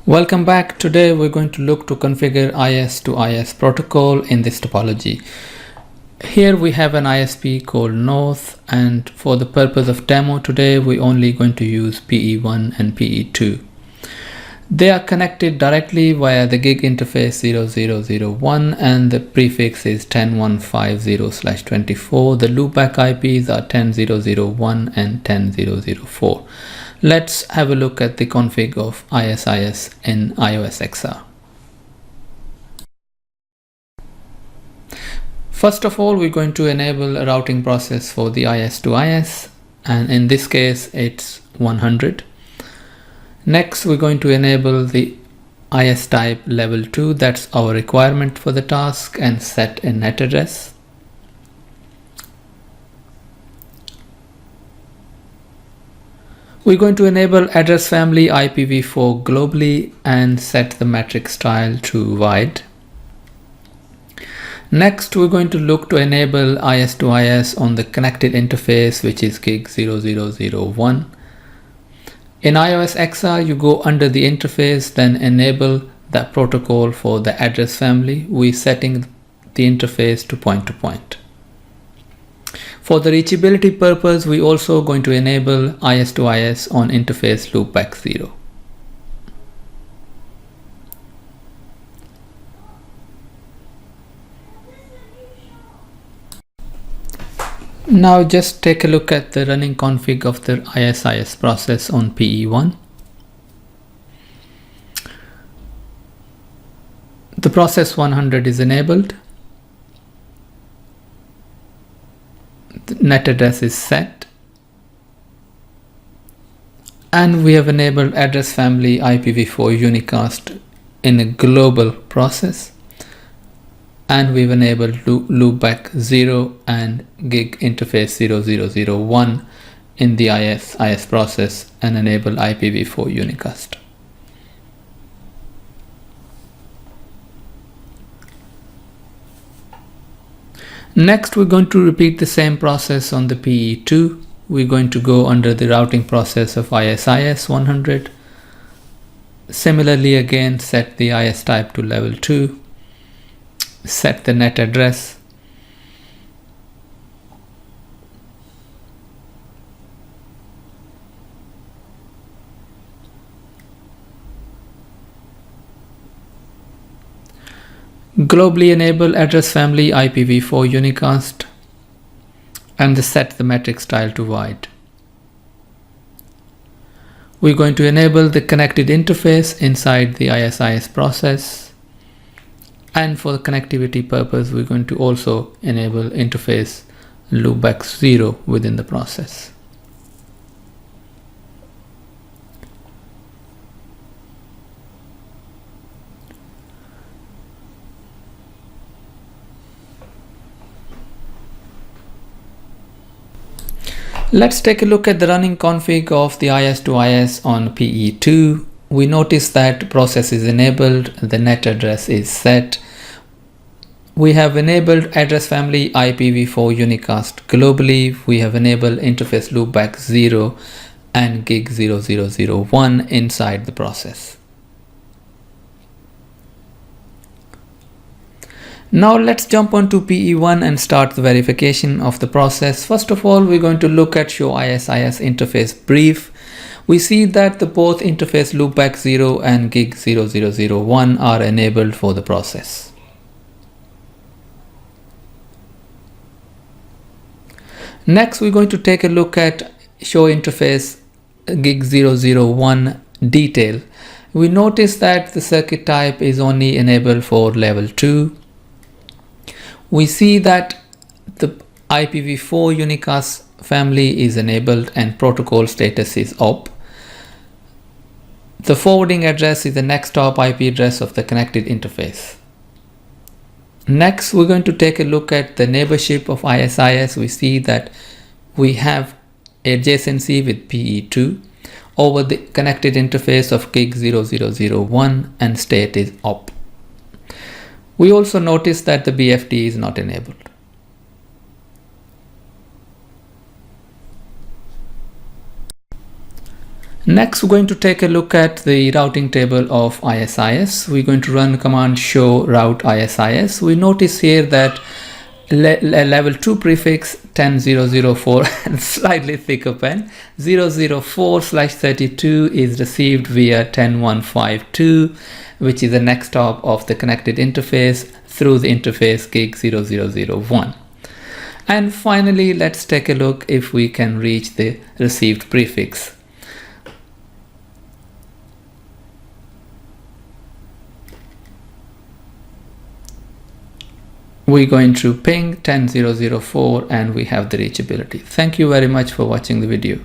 Welcome back. Today we're going to look to configure IS to IS protocol in this topology. Here we have an ISP called North, and for the purpose of demo today we're only going to use PE1 and PE2. They are connected directly via the gig interface 0001 and the prefix is 10150/24. The loopback IPs are 10001 and 10004. Let's have a look at the config of ISIS in iOS XR. First of all, we're going to enable a routing process for the IS to IS, and in this case it's 100. Next, we're going to enable the IS type level 2, that's our requirement for the task, and set a net address. We're going to enable address family IPv4 globally and set the metric style to wide. Next, we're going to look to enable IS to IS on the connected interface, which is gig 0001. In iOS XR, you go under the interface, then enable that protocol for the address family. We're setting the interface to point. For the reachability purpose, we're also going to enable IS to IS on interface loopback 0. Now just take a look at the running config of the ISIS process on PE1. The process 100 is enabled. The net address is set. And we have enabled address family IPv4 unicast in a global process. And we've enabled loopback 0 and gig interface 0001 in the IS process and enable IPv4 unicast. Next, we're going to repeat the same process on the PE2. We're going to go under the routing process of ISIS 100. Similarly, again, set the IS type to level 2. Set the net address. Globally enable address family IPv4 unicast and set the metric style to wide. We're going to enable the connected interface inside the ISIS process. And for the connectivity purpose, we're going to also enable interface loopback 0 within the process. Let's take a look at the running config of the IS to IS on PE2. We notice that process is enabled, the net address is set. We have enabled address family IPv4 unicast globally. We have enabled interface loopback 0 and gig 0001 inside the process. Now let's jump onto PE1 and start the verification of the process. First of all, we're going to look at show ISIS interface brief. We see that the both interface loopback 0 and gig 0001 are enabled for the process. Next, we're going to take a look at show interface gig 001 detail. We notice that the circuit type is only enabled for level 2. We see that the IPv4 unicast family is enabled and protocol status is op. The forwarding address is the next hop IP address of the connected interface. Next, we're going to take a look at the neighborship of ISIS. We see that we have adjacency with PE2 over the connected interface of gig 0001 and state is op. We also notice that the BFD is not enabled. Next, we're going to take a look at the routing table of ISIS. We're going to run command show route ISIS. We notice here that level 2 prefix 10004 slightly thicker pen 004/32 is received via 10152, which is the next hop of the connected interface through the interface gig 0001. And finally, let's take a look if we can reach the received prefix. We're going to ping 10004 and we have the reachability. Thank you very much for watching the video.